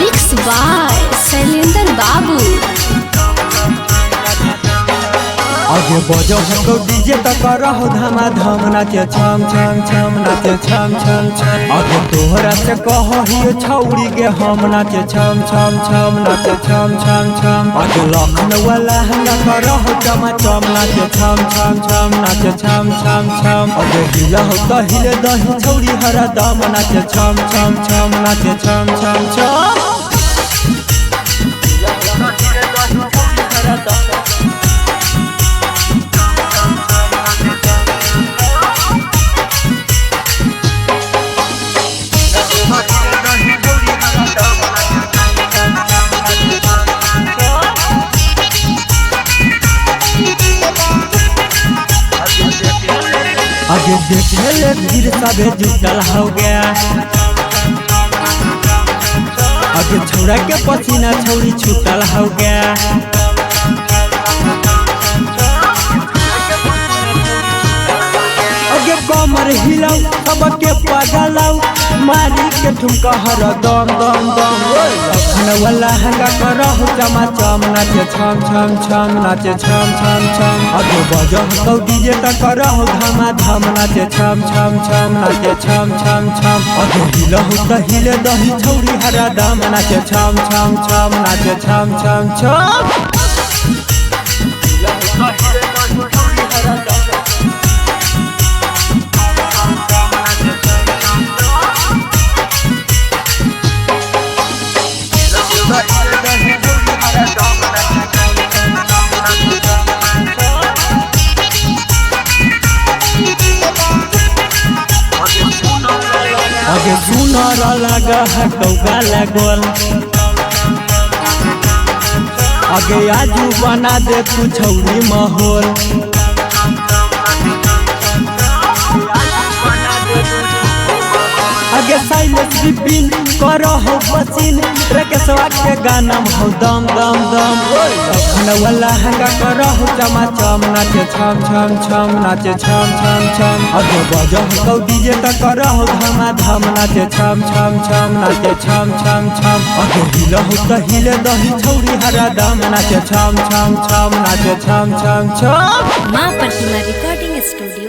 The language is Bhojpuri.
मिक्स बाय शैलेंद्र बाबू। आगे बजो हमको डीजे तक रहो धमा धम नाचे छम छम छम नाचे छम छम छम। आगे तोहरा से कहो ही छौड़ी के हम नाचे छम छम छम नाचे छम छम छम। आगे लखनऊ वाला हंगा करहो चमा चम नाचे छम छम छम नाचे छम छम छम। आगे हिला हो तो हिले दही छौड़ी हरा दम नाचे छम छम छम नाचे छम छम छम। आगे देखे ले भीड़ सबे जुटल हो गया। आगे छोड़ा के पसीना छौड़ी छूटल हो गया। आगे कमर हिलाऊ सबके पगलाऊ मारी के ठुमका हर दम दम दम। लखनऊ वाला हंगा करहो चमा चम नाचे छम छम छम नाचे छम छम छम। आगे बजो तो डीजे तक करहो धमा धम नाचे छम छम छम नाचे छम छम छम। आगे हिलहु तो हिले दही छौड़ी हरा दम नाचे छम छम छम नाचे छम छम छम। आगे सुनर लगा है कौगा लगल। आगे आजू बना दे तू छौड़ी माहौल। आगे साइलेंस बिपिन करहो पसीन रकेशवा के गाना हो दम दम दम। लखनऊ वाला हंगा करहो चमा चम नाचे छम छम छम नाचे छम छम छम। आगे बजो तो डीजे तक करहो धमा धम नाचे छम छम छम नाचे छम छम छम। आगे हिलहु तो हिले दही छौड़ी हरा दम नाचे छम छम छम नाचे छम छम छम। माँ प्रतिमा रिकॉर्डिंग स्टूडियो।